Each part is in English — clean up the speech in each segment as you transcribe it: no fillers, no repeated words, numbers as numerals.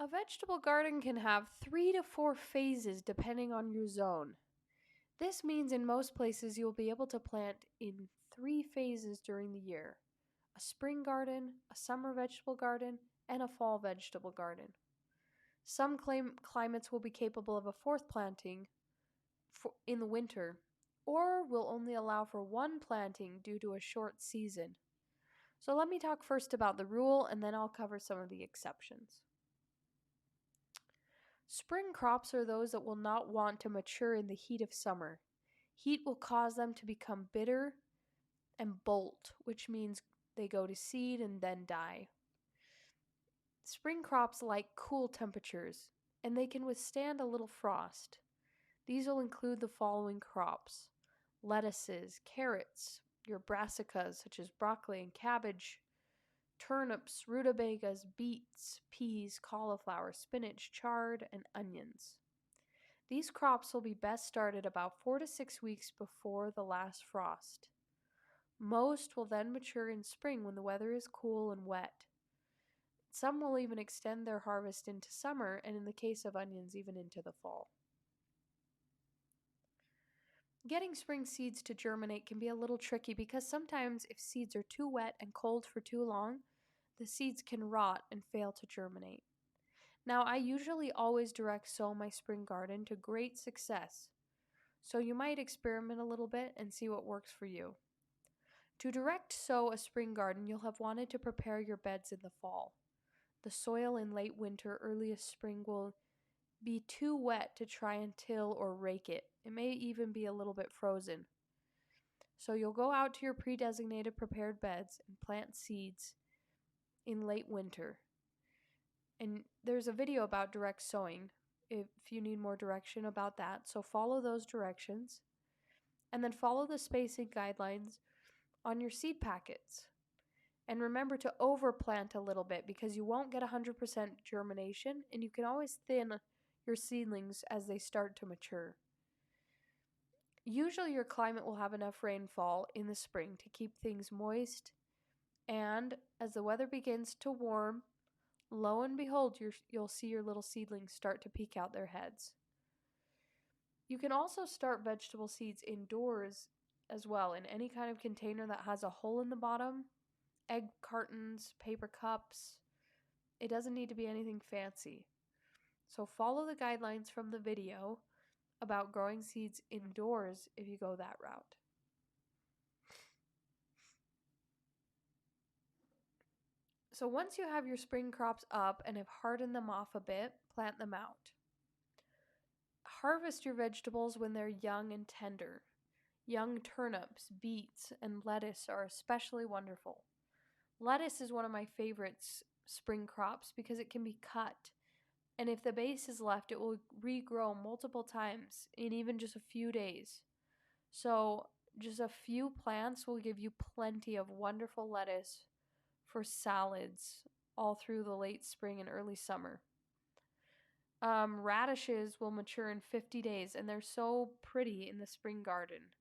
A vegetable garden can have 3 to 4 phases depending on your zone. This means in most places you'll be able to plant in 3 phases during the year: a spring garden, a summer vegetable garden, and a fall vegetable garden. Some climates will be capable of a fourth planting in the winter, or will only allow for one planting due to a short season. So let me talk first about the rule and then I'll cover some of the exceptions. Spring crops are those that will not want to mature in the heat of summer. Heat will cause them to become bitter and bolt, which means they go to seed and then die. Spring crops like cool temperatures, and they can withstand a little frost. These will include the following crops: lettuces, carrots, your brassicas such as broccoli and cabbage, turnips, rutabagas, beets, peas, cauliflower, spinach, chard, and onions. These crops will be best started about 4 to 6 weeks before the last frost. Most will then mature in spring when the weather is cool and wet. Some will even extend their harvest into summer, and in the case of onions, even into the fall. Getting spring seeds to germinate can be a little tricky because sometimes if seeds are too wet and cold for too long, the seeds can rot and fail to germinate. Now, I usually always direct sow my spring garden to great success, so you might experiment a little bit and see what works for you. To direct sow a spring garden, you'll have wanted to prepare your beds in the fall. The soil in late winter, earliest spring will be too wet to try and till or rake it. It may even be a little bit frozen. So you'll go out to your pre-designated prepared beds and plant seeds in late winter. And there's a video about direct sowing if you need more direction about that. So follow those directions and then follow the spacing guidelines on your seed packets. And remember to overplant a little bit because you won't get 100% germination, and you can always thin your seedlings as they start to mature. Usually your climate will have enough rainfall in the spring to keep things moist, and as the weather begins to warm, lo and behold, you'll see your little seedlings start to peek out their heads. You can also start vegetable seeds indoors as well in any kind of container that has a hole in the bottom. Egg cartons, paper cups. It doesn't need to be anything fancy. So follow the guidelines from the video about growing seeds indoors if you go that route. So once you have your spring crops up and have hardened them off a bit, plant them out. Harvest your vegetables when they're young and tender. Young turnips, beets, and lettuce are especially wonderful. Lettuce is one of my favorites spring crops because it can be cut, and if the base is left, it will regrow multiple times in even just a few days. So just a few plants will give you plenty of wonderful lettuce for salads all through the late spring and early summer. Radishes will mature in 50 days, and they're so pretty in the spring garden.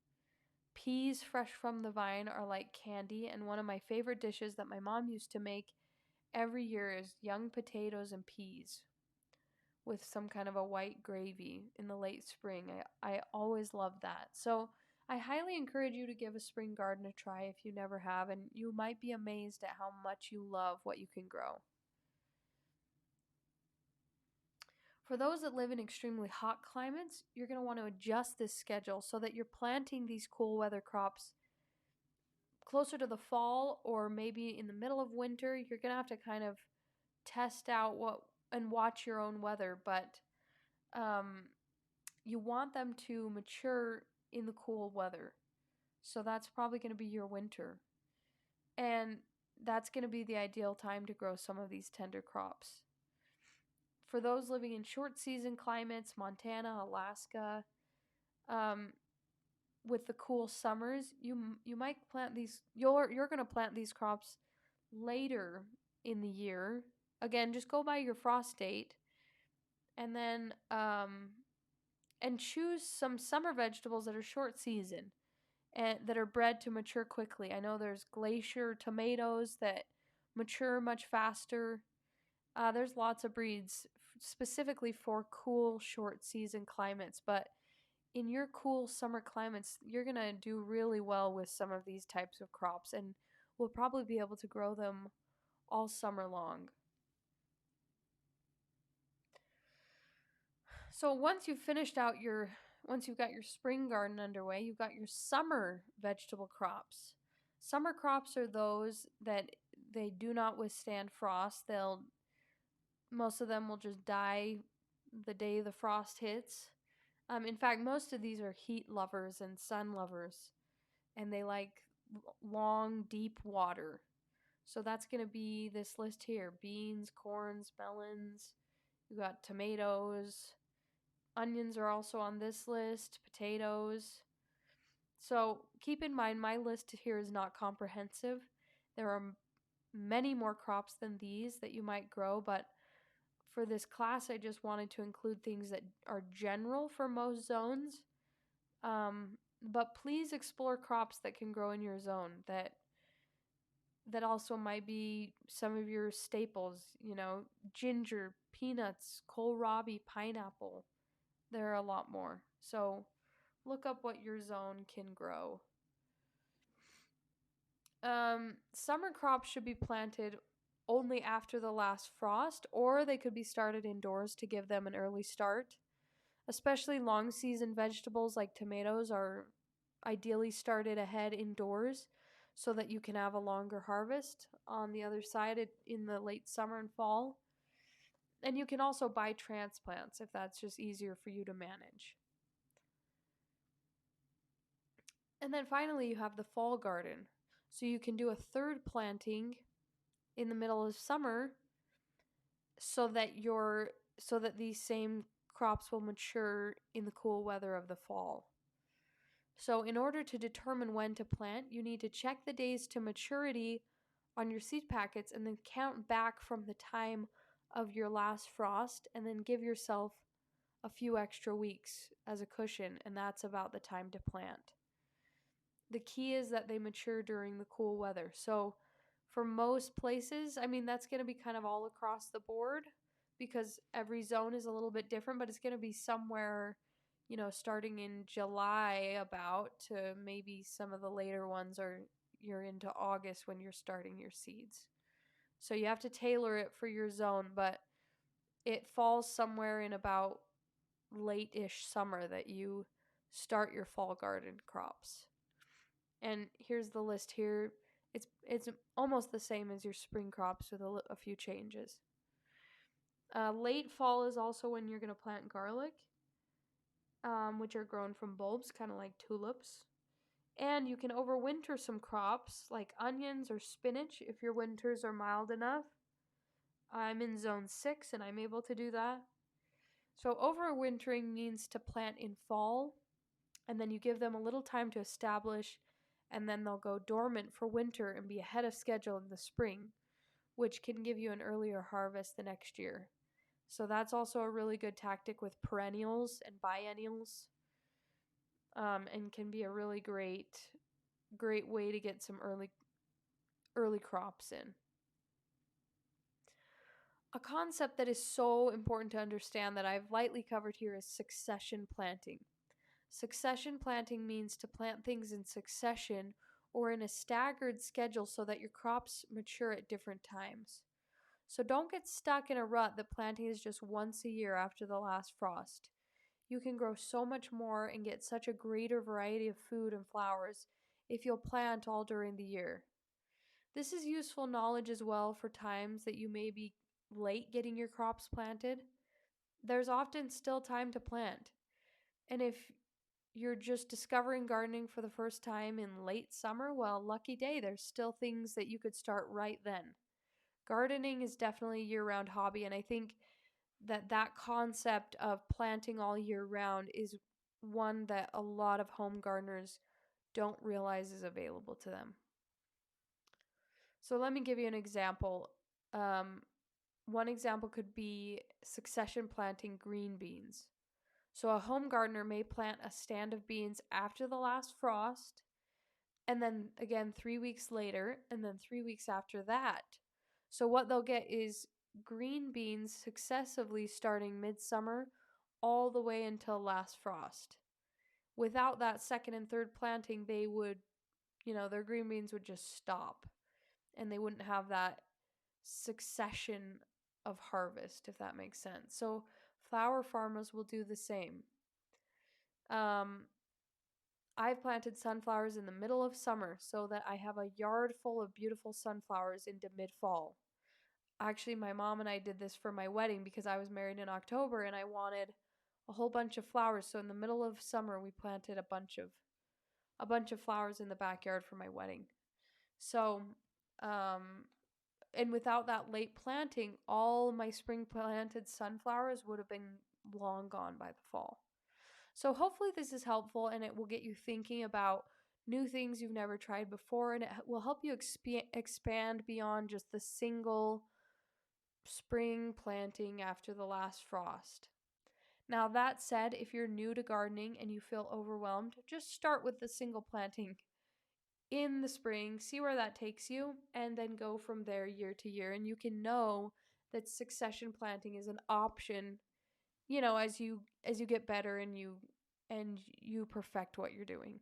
Peas fresh from the vine are like candy, and one of my favorite dishes that my mom used to make every year is young potatoes and peas with some kind of a white gravy in the late spring. I always love that. So I highly encourage you to give a spring garden a try if you never have, and you might be amazed at how much you love what you can grow. For those that live in extremely hot climates, you're going to want to adjust this schedule so that you're planting these cool weather crops closer to the fall or maybe in the middle of winter. You're going to have to kind of test out what and watch your own weather, but you want them to mature in the cool weather. So that's probably going to be your winter. And that's going to be the ideal time to grow some of these tender crops. For those living in short season climates, Montana, Alaska, with the cool summers, you might plant these. You're going to plant these crops later in the year. Again, just go by your frost date, and then and choose some summer vegetables that are short season and that are bred to mature quickly. I know there's glacier tomatoes that mature much faster. There's lots of breeds specifically for cool, short season climates, but in your cool summer climates, you're going to do really well with some of these types of crops and we'll probably be able to grow them all summer long. So once you've got your spring garden underway, you've got your summer vegetable crops. Summer crops are those that they do not withstand frost. Most of them will just die the day the frost hits. In fact, most of these are heat lovers and sun lovers, and they like long, deep water. So that's going to be this list here: beans, corns, melons. You got tomatoes. Onions are also on this list, potatoes. So keep in mind, my list here is not comprehensive. There are many more crops than these that you might grow, but for this class, I just wanted to include things that are general for most zones. But please explore crops that can grow in your zone that also might be some of your staples, ginger, peanuts, kohlrabi, pineapple. There are a lot more. So look up what your zone can grow. Summer crops should be planted only after the last frost, or they could be started indoors to give them an early start. Especially long season vegetables like tomatoes are ideally started ahead indoors so that you can have a longer harvest on the other side in the late summer and fall. And you can also buy transplants if that's just easier for you to manage. And then finally, you have the fall garden. So you can do a third planting in the middle of summer so that these same crops will mature in the cool weather of the fall. So in order to determine when to plant, you need to check the days to maturity on your seed packets and then count back from the time of your last frost and then give yourself a few extra weeks as a cushion, and that's about the time to plant. The key is that they mature during the cool weather. So for most places, that's going to be kind of all across the board because every zone is a little bit different, but it's going to be somewhere, starting in July about to maybe some of the later ones you're into August when you're starting your seeds. So you have to tailor it for your zone, but it falls somewhere in about late-ish summer that you start your fall garden crops. And here's the list here. It's almost the same as your spring crops with a few changes. Late fall is also when you're going to plant garlic, which are grown from bulbs, kind of like tulips. And you can overwinter some crops like onions or spinach if your winters are mild enough. I'm in zone 6 and I'm able to do that. So overwintering means to plant in fall, and then you give them a little time to establish, and then they'll go dormant for winter and be ahead of schedule in the spring, which can give you an earlier harvest the next year. So that's also a really good tactic with perennials and biennials, and can be a really great way to get some early crops in. A concept that is so important to understand that I've lightly covered here is succession planting. Succession planting means to plant things in succession or in a staggered schedule so that your crops mature at different times. So don't get stuck in a rut that planting is just once a year after the last frost. You can grow so much more and get such a greater variety of food and flowers if you'll plant all during the year. This is useful knowledge as well for times that you may be late getting your crops planted. There's often still time to plant. And if you're just discovering gardening for the first time in late summer, well, lucky day, there's still things that you could start right then. Gardening is definitely a year-round hobby, and I think that concept of planting all year round is one that a lot of home gardeners don't realize is available to them. So let me give you an example. One example could be succession planting green beans. So a home gardener may plant a stand of beans after the last frost, and then again 3 weeks later, and then 3 weeks after that. So what they'll get is green beans successively starting midsummer all the way until last frost. Without that second and third planting, they would, their green beans would just stop and they wouldn't have that succession of harvest, if that makes sense. So, flower farmers will do the same. Um, I've planted sunflowers in the middle of summer so that I have a yard full of beautiful sunflowers into mid fall. Actually, my mom and I did this for my wedding because I was married in October and I wanted a whole bunch of flowers. So in the middle of summer, we planted a bunch of flowers in the backyard for my wedding. So, um, and without that late planting, all my spring planted sunflowers would have been long gone by the fall. So hopefully this is helpful and it will get you thinking about new things you've never tried before, and it will help you expand beyond just the single spring planting after the last frost. Now, that said, if you're new to gardening and you feel overwhelmed, just start with the single planting in the spring, see where that takes you, and then go from there year to year. And you can know that succession planting is an option, as you get better and you perfect what you're doing.